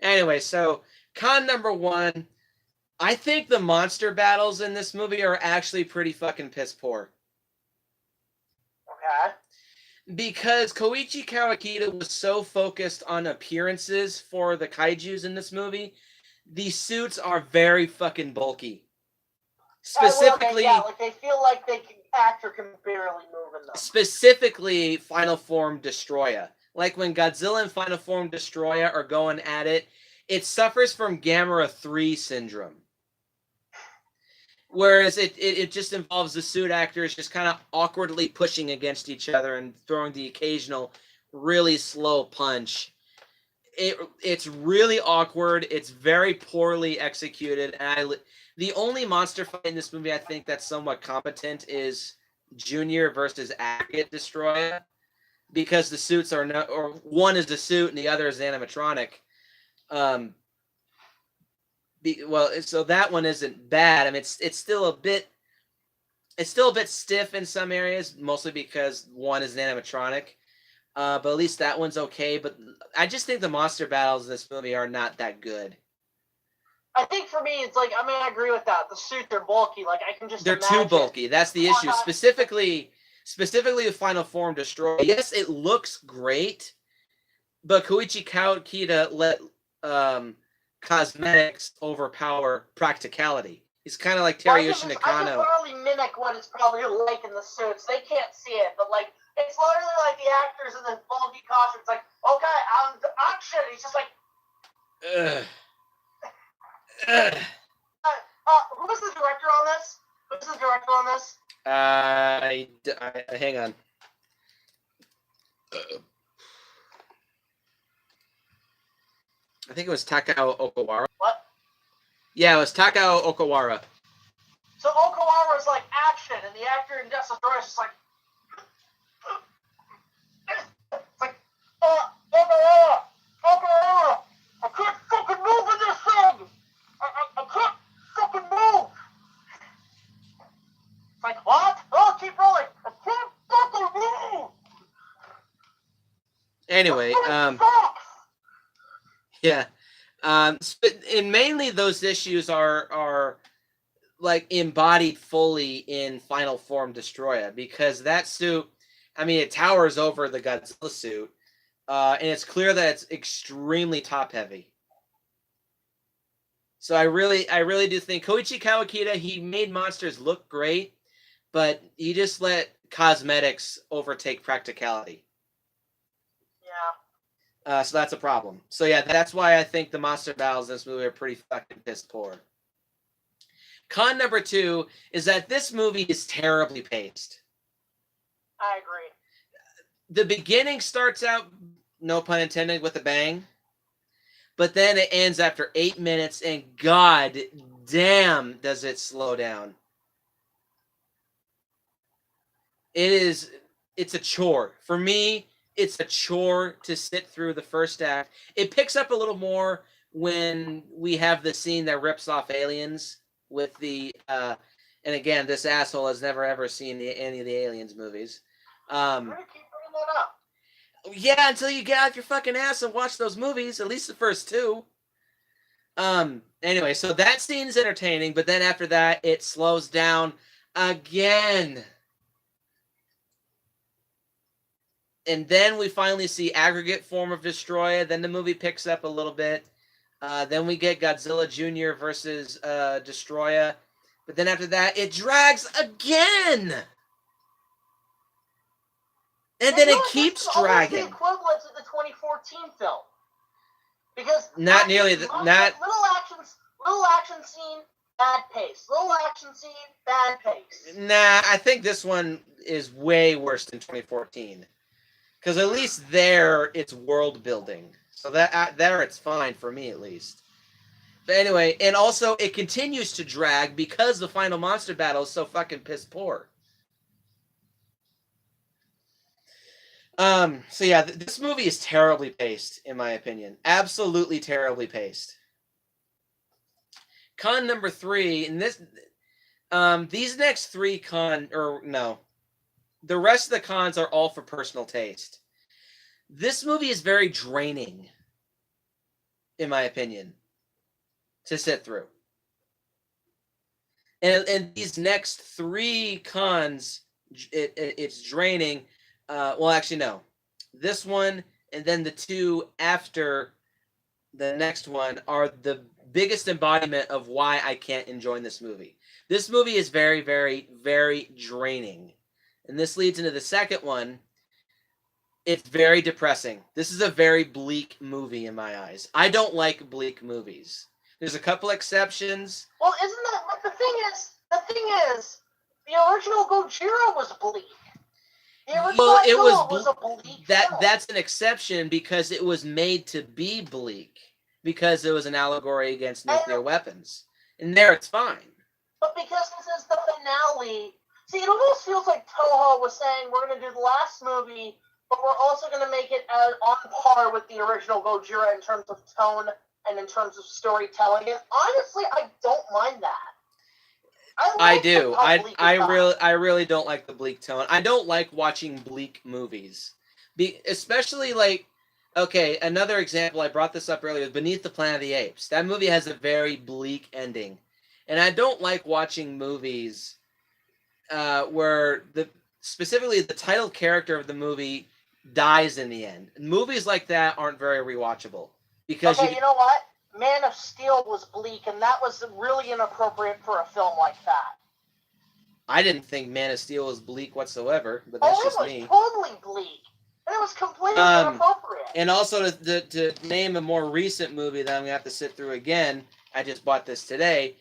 Anyway, so con number one, I think the monster battles in this movie are actually pretty fucking piss poor. Okay. Because Koichi Kawakita was so focused on appearances for the kaijus in this movie, the suits are very fucking bulky. Specifically, they feel like the actor can barely move in them. Specifically, Final Form Destroyah. Like when Godzilla and Final Form Destroyah are going at it, it suffers from Gamera 3 syndrome. Whereas it just involves the suit actors just kind of awkwardly pushing against each other and throwing the occasional really slow punch. It's really awkward. It's very poorly executed. And the only monster fight in this movie I think that's somewhat competent is Junior versus Aggregate Destroyer, because the suits are no, or one is the suit and the other is animatronic. So that one isn't bad. I mean, it's still a bit stiff in some areas, mostly because one is an animatronic. But at least that one's okay. But I just think the monster battles in this movie are not that good. I think for me, it's like, I mean, I agree with that. The suits are bulky. Like, I can just They're imagine. too bulky. That's the issue. Specifically the Final Form Destroyer. Yes, it looks great, but Koichi Kawakita let cosmetics overpower practicality. He's kind of like Teruyushi Nakano. I can probably mimic what it's probably like in the suits. They can't see it, but like, it's literally like the actors in the bulky costumes. Like, okay, action. He's just like. Who's the director on this? Hang on. I think it was Takao Okawara. What? Yeah, it was Takao Okawara. So Okawara's like action, and the actor in Destroyah is just like. It's like, Okawara! I can't fucking move in this thing! I can't fucking move! It's like, what? Oh, keep rolling! I can't fucking move! Anyway, yeah. And mainly those issues are like embodied fully in Final Form Destroyer, because that suit, I mean, it towers over the Godzilla suit, and it's clear that it's extremely top heavy. So I really do think Koichi Kawakita, he made monsters look great, but he just let cosmetics overtake practicality. Yeah. So that's a problem. So yeah, that's why I think the monster battles in this movie are pretty fucking piss poor. Con number 2 is that this movie is terribly paced. I agree. The beginning starts out, no pun intended, with a bang. But then it ends after 8 minutes, and god damn does it slow down. It's a chore. For me, it's a chore to sit through the first act. It picks up a little more when we have the scene that rips off Aliens with the and again, this asshole has never ever seen any of the Aliens movies. I'm gonna keep bringing that up. Yeah, until you get out your fucking ass and watch those movies, at least the first 2. Anyway, so that scene's entertaining, but then after that, it slows down again. And then we finally see Aggregate Form of Destroyer. Then the movie picks up a little bit. Then we get Godzilla Jr. versus Destroyer. But then after that, it drags again. And then it keeps dragging. The equivalent of the 2014 film, because not nearly little action scene, bad pace. Little action scene, bad pace. Nah, I think this one is way worse than 2014, because at least there it's world building, so that there it's fine for me at least. But anyway, and also it continues to drag because the final monster battle is so fucking piss poor. So yeah, this movie is terribly paced, in my opinion. Absolutely terribly paced. Con number 3, and these next 3 the rest of the cons are all for personal taste. This movie is very draining. in my opinion, to sit through. And these next 3 cons, it's draining. Well, actually, no. This one and then the 2 after the next one are the biggest embodiment of why I can't enjoy this movie. This movie is very, very, very draining. And this leads into the second one. It's very depressing. This is a very bleak movie in my eyes. I don't like bleak movies. There's a couple exceptions. Well, isn't that what the thing is? The thing is, the original Gojira was bleak. The original Godzilla was a bleak film. That's an exception because it was made to be bleak. Because it was an allegory against nuclear weapons. And there it's fine. But because this is the finale, see, it almost feels like Toho was saying, we're going to do the last movie, but we're also going to make it on par with the original Gojira in terms of tone and in terms of storytelling. And honestly, I don't mind that. I do. I really don't like the bleak tone. I don't like watching bleak movies. Especially like, okay, another example, I brought this up earlier, was Beneath the Planet of the Apes. That movie has a very bleak ending. And I don't like watching movies where specifically the title character of the movie dies in the end. Movies like that aren't very rewatchable. Because you know what? Man of Steel was bleak, and that was really inappropriate for a film like that. I didn't think Man of Steel was bleak whatsoever, but that's just me. It was totally bleak. And it was completely inappropriate. And also, to name a more recent movie that I'm going to have to sit through again, I just bought this today,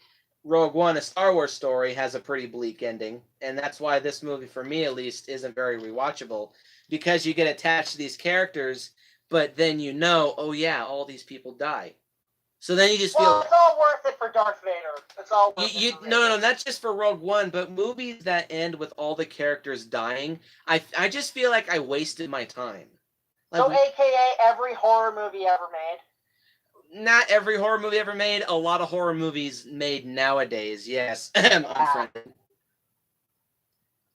Rogue One, A Star Wars Story, has a pretty bleak ending. And that's why this movie, for me at least, isn't very rewatchable. Because you get attached to these characters, but then you know, oh yeah, all these people die. So then you just feel... it's all worth it for Darth Vader. It's all worth it for No, not just for Rogue One, but movies that end with all the characters dying, I just feel like I wasted my time. Like, so, a.k.a. every horror movie ever made? Not every horror movie ever made. A lot of horror movies made nowadays, yes. Unfriended.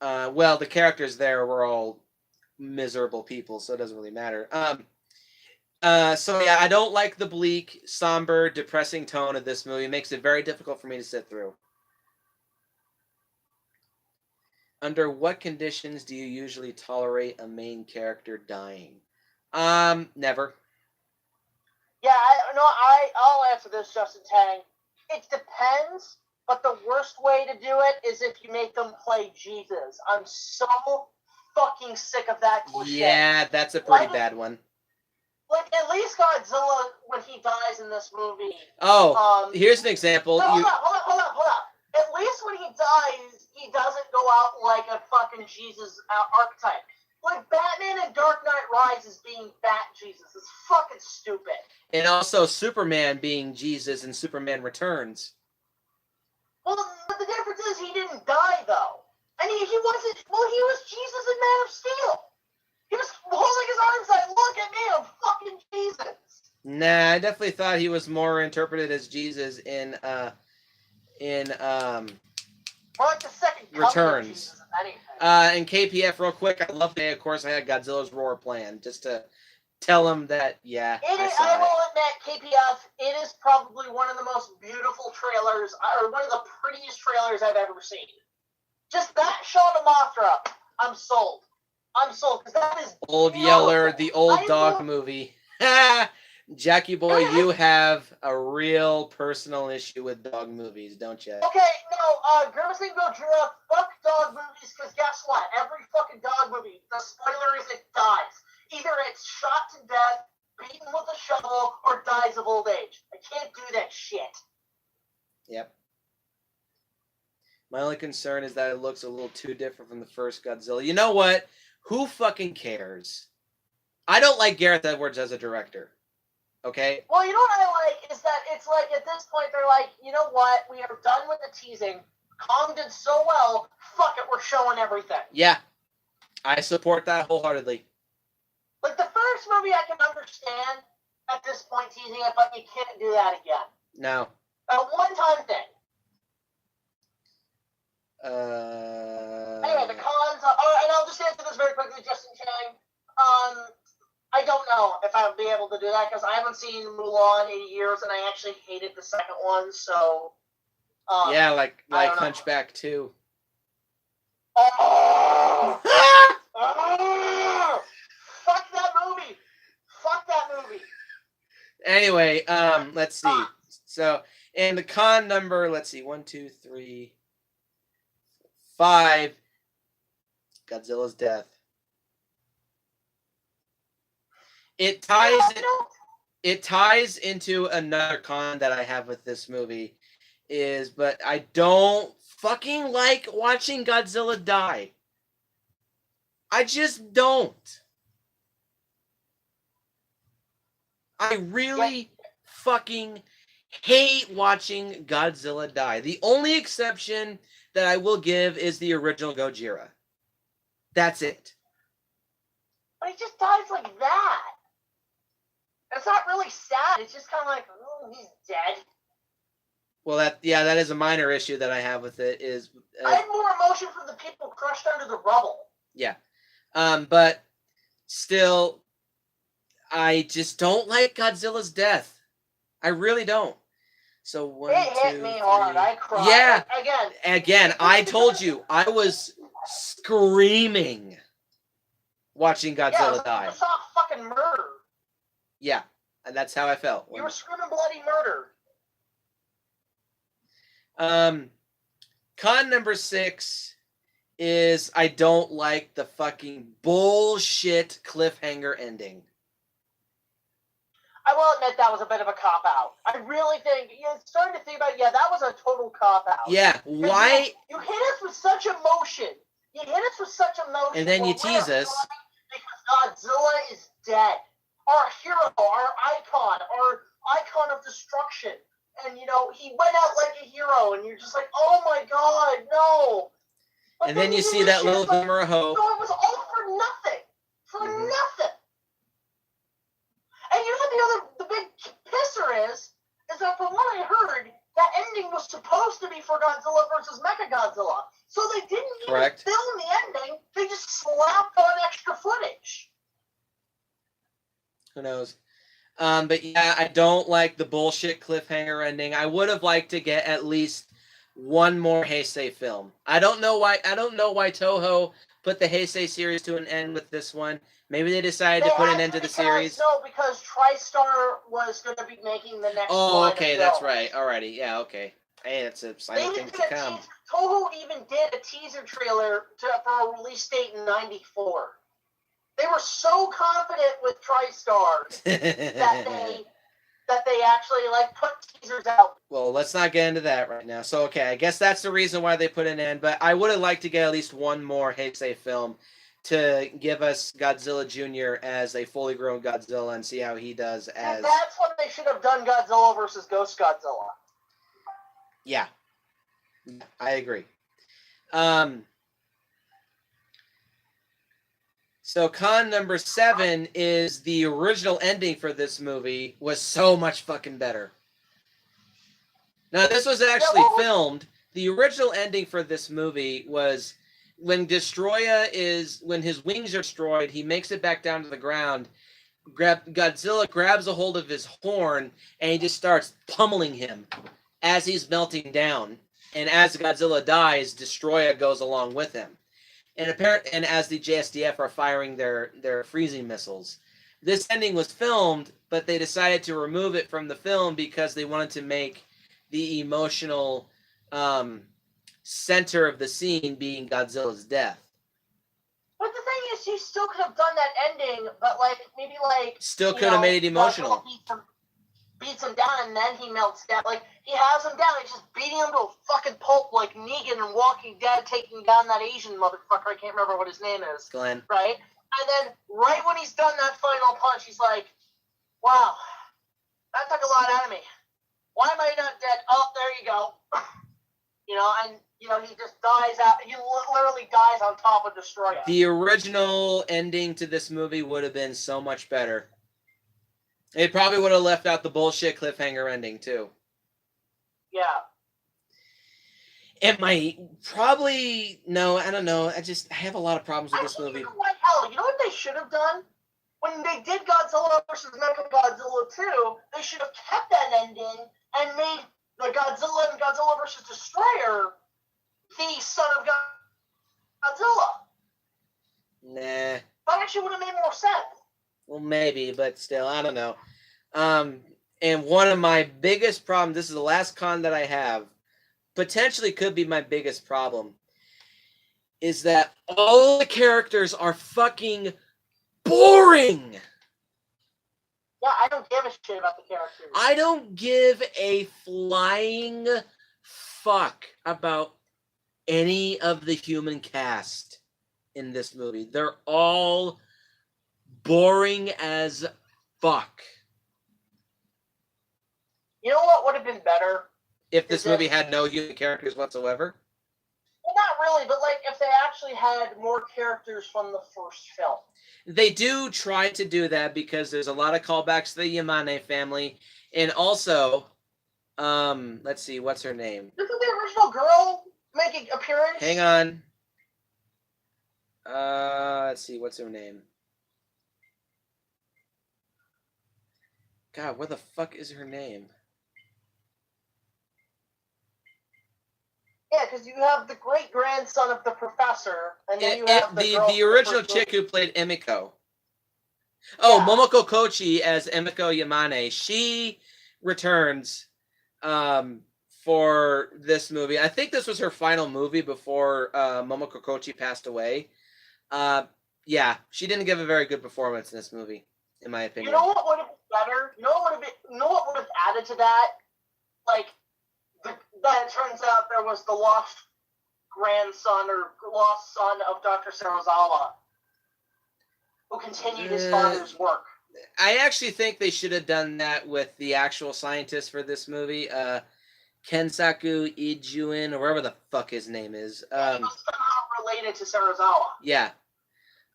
Well, the characters there were all miserable people, so it doesn't really matter. So yeah, I don't like the bleak, somber, depressing tone of this movie. It makes it very difficult for me to sit through. Under what conditions do you usually tolerate a main character dying? Never. Yeah, I'll answer this, Justin Tang. It depends, but the worst way to do it is if you make them play Jesus. I'm so fucking sick of that cliche. Yeah, that's a pretty bad one. Like, at least Godzilla, when he dies in this movie... here's an example. Hold up. At least when he dies, he doesn't go out like a fucking Jesus archetype. Like, Batman and Dark Knight Rises being Bat Jesus is fucking stupid. And also Superman being Jesus in Superman Returns. Well, the difference is he didn't die, though. And he wasn't... Well, he was Jesus in Man of Steel. He was holding his arms like, look at me, I'm fucking Jesus. Nah, I definitely thought he was more interpreted as Jesus in or like the second Returns. Of Jesus, if anything. And KPF, real quick, I love that, of course, I had Godzilla's Roar planned, just to tell him that, yeah, I will admit, KPF, it is probably one of the most beautiful trailers, or one of the prettiest trailers I've ever seen. Just that shot of Mothra, I'm sold. Because that is Old beautiful. Yeller, the old dog movie. Jackie boy, you have a real personal issue with dog movies, don't you? Okay, no, Grimacing Gojira, fuck dog movies, because guess what? Every fucking dog movie, the spoiler is it dies. Either it's shot to death, beaten with a shovel, or dies of old age. I can't do that shit. Yep. My only concern is that it looks a little too different from the first Godzilla. You know what? Who fucking cares? I don't like Gareth Edwards as a director. Okay? Well, you know what I like is that it's like at this point they're like, you know what? We are done with the teasing. Kong did so well. Fuck it, we're showing everything. Yeah. I support that wholeheartedly. Like the first movie I can understand at this point teasing it, but you can't do that again. No. A one-time thing. Anyway, the cons. And I'll just answer this very quickly, Justin Chang. I don't know if if I would be able to do that, because I haven't seen Mulan in years, and I actually hated the second one. So yeah, like I don't know. Hunchback 2. Oh! Oh! Fuck that movie! Fuck that movie! Anyway, let's see. So, and the con number, let's see, 1, 2, 3, 5. Godzilla's death. It ties into another con that I have with this movie but I don't fucking like watching Godzilla die. I just don't. I really fucking hate watching Godzilla die. The only exception that I will give is the original Gojira. That's it. But he just dies like that. It's not really sad. It's just kind of like, oh, he's dead. Well, that is a minor issue that I have with it. Is I had more emotion from the people crushed under the rubble. Yeah, but still, I just don't like Godzilla's death. I really don't. So one, it hit me hard. I cried. Yeah. Again, I told you I was screaming watching Godzilla die. You saw fucking murder. Yeah, and that's how I felt. You were screaming bloody murder. Con number 6 is I don't like the fucking bullshit cliffhanger ending. I will admit that was a bit of a cop-out. I really think, starting to think about it, that was a total cop-out. Yeah, why? You hit us with such emotion. And then you tease us. Because Godzilla is dead. Our hero, our icon of destruction. And, he went out like a hero, and you're just like, oh my god, no. But and then you see that little glimmer of hope. So it was all for nothing. Nothing. And the big pisser is that from what I heard, that ending was supposed to be for Godzilla versus Mechagodzilla. So they didn't even film the ending. They just slapped on extra footage. Who knows? But yeah, I don't like the bullshit cliffhanger ending. I would have liked to get at least one more Heisei film. I don't know why Toho put the Heisei series to an end with this one. Maybe they decided to put an end to the series. No, because TriStar was going to be making the next one. Oh, okay, that's right. Alrighty, yeah, okay. Hey, that's a sign of things to come. Toho even did a teaser trailer for a release date in '94. They were so confident with TriStar that they actually put teasers out. Well, let's not get into that right now. So, okay, I guess that's the reason why they put an end. But I would have liked to get at least one more Heisei film to give us Godzilla Jr. as a fully grown Godzilla and see how he does as... And that's what they should have done Godzilla versus Ghost Godzilla. Yeah. I agree. So con number 7 is the original ending for this movie was so much fucking better. Now, this was actually filmed. The original ending for this movie was... when Destroyah when his wings are destroyed, he makes it back down to the ground. Godzilla grabs a hold of his horn, and he just starts pummeling him as he's melting down. And as Godzilla dies, Destroyah goes along with him. And as the JSDF are firing their freezing missiles. This ending was filmed, but they decided to remove it from the film because they wanted to make the emotional... center of the scene being Godzilla's death. But the thing is, you still could have done that ending, but maybe still could have made it emotional. Beats him down and then he melts down. He has him down, he's just beating him to a fucking pulp like Negan and Walking Dead taking down that Asian motherfucker. I can't remember what his name is. Glenn. Right? And then right when he's done that final punch, he's like, wow, that took a lot out of me. Why am I not dead? Oh, there you go. He just dies out. He literally dies on top of Destroyah. The original ending to this movie would have been so much better. It probably would have left out the bullshit cliffhanger ending, too. Yeah. It might. Probably. No, I don't know. I have a lot of problems with this movie. You know what they should have done? when they did Godzilla versus Mechagodzilla 2, they should have kept that ending and made the Godzilla and Godzilla versus Destroyer the son of Godzilla. Nah. That actually would have made more sense. Well, maybe, but still, I don't know. And one of my biggest problems, this is the last con that I have, potentially could be my biggest problem, is that all the characters are fucking boring. Yeah, I don't give a shit about the characters. I don't give a flying fuck about any of the human cast in this movie. They're all boring as fuck. You know what would have been better? If this movie had no human characters whatsoever? Well, not really, but like if they actually had more characters from the first film. They do try to do that because there's a lot of callbacks to the Yamane family. And also, let's see, what's her name? Didn't the original girl make an appearance? Hang on. Let's see, what's her name? God, what the fuck is her name? Yeah, because you have the great-grandson of the professor, and then you have the original chick who played Emiko. Oh, yeah. Momoko Kochi as Emiko Yamane. She returns for this movie. I think this was her final movie before Momoko Kochi passed away. Yeah, she didn't give a very good performance in this movie, in my opinion. You know what would have been better? You know what would have added to that? Like, that it turns out there was the lost grandson or lost son of Dr. Serizawa who continued his father's work. I actually think they should have done that with the actual scientist for this movie, Kensaku Ijuin, or whatever the fuck his name is. He was somehow related to Serizawa. Yeah.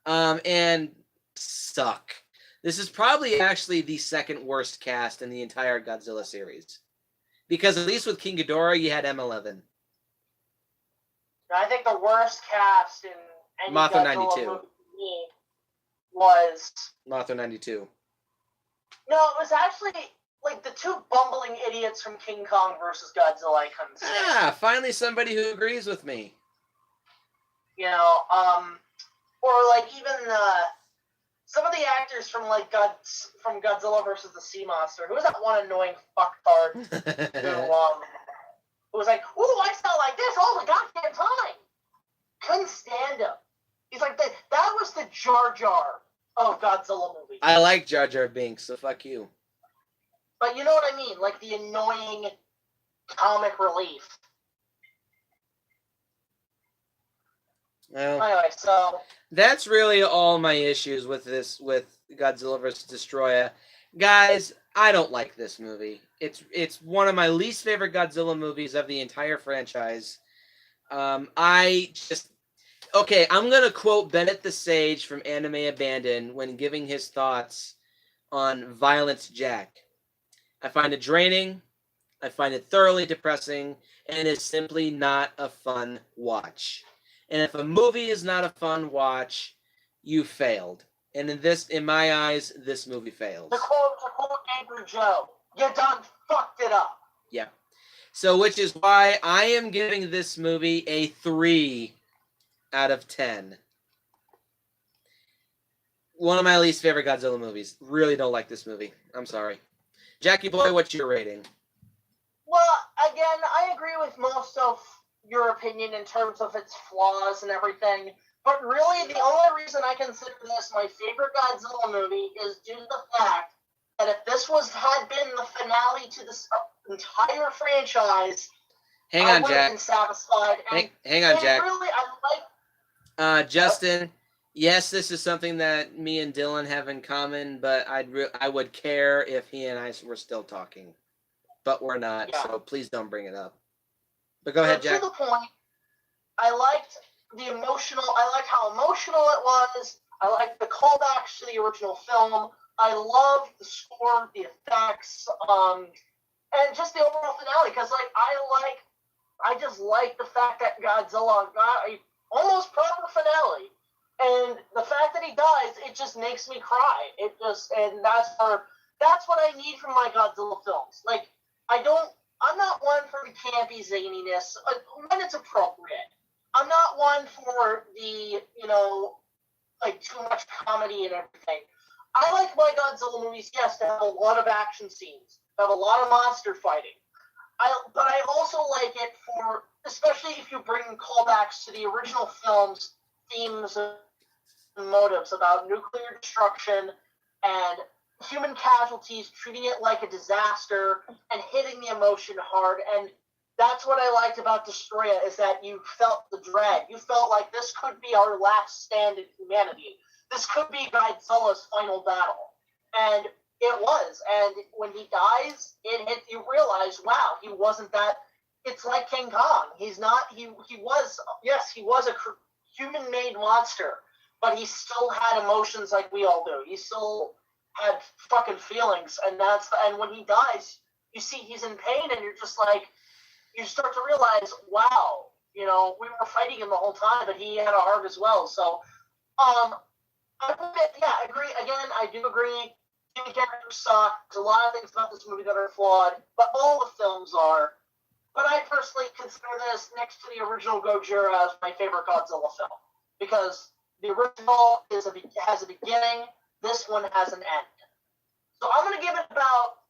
And suck. This is probably actually the second worst cast in the entire Godzilla series. Because at least with King Ghidorah, you had M11. I think the worst cast in any Mothra Godzilla 92 movie was... Mothra 92. No, it was actually like the two bumbling idiots from King Kong versus Godzilla I couldn't stand. Ah, finally somebody who agrees with me. You know, or like even some of the actors from like from Godzilla versus the Sea Monster. Who was that one annoying fucktard who was like, "Ooh, I sound like this all the goddamn time." Couldn't stand him. He's like that was the Jar Jar of Godzilla movies. I like Jar Jar Binks, so fuck you. But you know what I mean, like the annoying comic relief. Well, anyway, so that's really all my issues with Godzilla vs. Destroyah. Guys, I don't like this movie. It's one of my least favorite Godzilla movies of the entire franchise. I'm gonna quote Bennett the Sage from Anime Abandoned when giving his thoughts on Violence Jack. I find it draining, I find it thoroughly depressing, and it's simply not a fun watch. And if a movie is not a fun watch, you failed. And in my eyes, this movie fails. To quote Angry Joe, you done fucked it up. Yeah. So, which is why I am giving this movie a 3 out of 10. One of my least favorite Godzilla movies. Really don't like this movie. I'm sorry. Jackie Boy, what's your rating? Well, again, I agree with most of your opinion in terms of its flaws and everything. But really, the only reason I consider this my favorite Godzilla movie is due to the fact that if this had been the finale to this entire franchise, I would have been satisfied. Hang on, Jack. Really, I like. Justin. Yes, this is something that me and Dylan have in common, but I would care if he and I were still talking, but we're not. Yeah. So please don't bring it up. But go ahead, Jack. To the point, I liked how emotional it was. I liked the callbacks to the original film. I loved the score, the effects, and just the overall finale. Because I just like the fact that Godzilla got a almost proper finale, and the fact that he dies, it just makes me cry. And that's what I need from my Godzilla films. Like, I'm not one for the campy zaniness when it's appropriate. I'm not one for the, like, too much comedy and everything. I like my Godzilla movies, yes, to have a lot of action scenes, to have a lot of monster fighting. But I also like it for, especially if you bring callbacks to the original film's themes and motives about nuclear destruction and human casualties, treating it like a disaster and hitting the emotion hard. And that's what I liked about Destroyah, is that you felt the dread. You felt like this could be our last stand in humanity. This could be Godzilla's final battle. And it was. And when he dies, you realize, wow, he wasn't that. It's like King Kong. He's not, he was a human-made monster, but he still had emotions like we all do. He still had fucking feelings. And when he dies, you see he's in pain, and you're just like, you start to realize, wow, we were fighting him the whole time, but he had a heart as well. So, I agree. Again, I do agree. The characters suck. There's a lot of things about this movie that are flawed, but all the films are. But I personally consider this, next to the original Gojira, as my favorite Godzilla film, because the original has a beginning. This one has an end. So I'm going to give it about...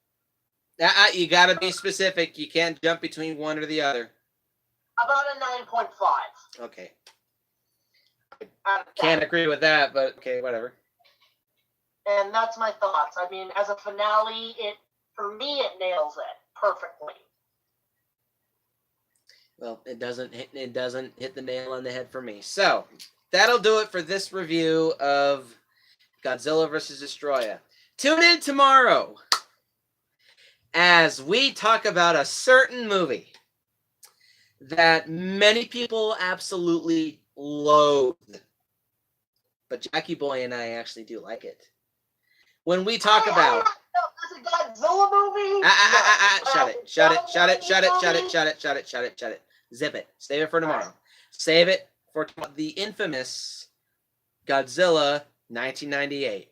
You got to be specific. You can't jump between one or the other. About a 9.5. Okay. Can't agree with that, but okay, whatever. And that's my thoughts. I mean, as a finale, for me, it nails it perfectly. Well, it doesn't hit the nail on the head for me. So that'll do it for this review of Godzilla vs. Destroyah. Tune in tomorrow as we talk about a certain movie that many people absolutely loathe, but Jackie Boy and I actually do like it. When we talk about... It's a Godzilla movie? Shut it. Zip it. Save it for tomorrow. Save it for the infamous Godzilla 1998.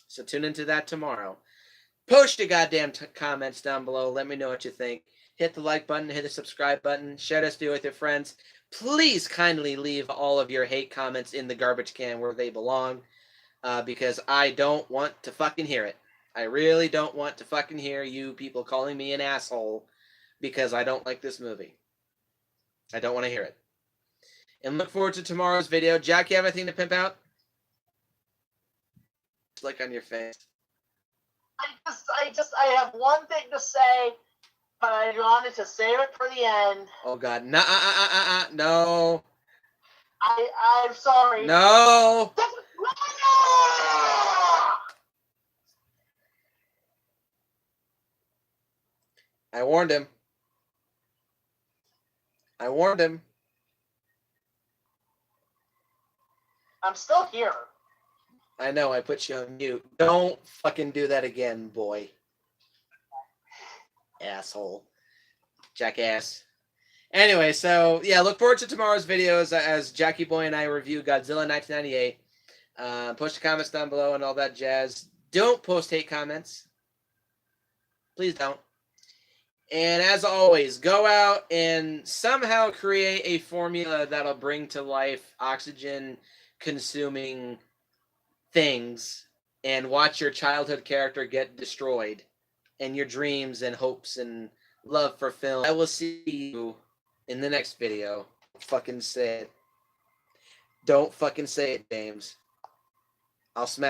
So tune into that tomorrow. Post your goddamn comments down below. Let me know what you think. Hit the like button. Hit the subscribe button. Share this video with your friends. Please kindly leave all of your hate comments in the garbage can where they belong. Because I don't want to fucking hear it. I really don't want to fucking hear you people calling me an asshole because I don't like this movie. I don't want to hear it. And look forward to tomorrow's video. Jack, you have anything to pimp out? Look on your face. I have one thing to say, but I wanted to save it for the end. Oh God, no. I'm sorry. No. I warned him. I'm still here. I know, I put you on mute. Don't fucking do that again, boy. Asshole. Jackass. Anyway, so, yeah, look forward to tomorrow's videos as Jackie Boy and I review Godzilla 1998. Post your comments down below and all that jazz. Don't post hate comments. Please don't. And as always, go out and somehow create a formula that'll bring to life oxygen-consuming things and watch your childhood character get destroyed and your dreams and hopes and love for film. I will see you in the next video. Fucking say it. Don't fucking say it, James. I'll smack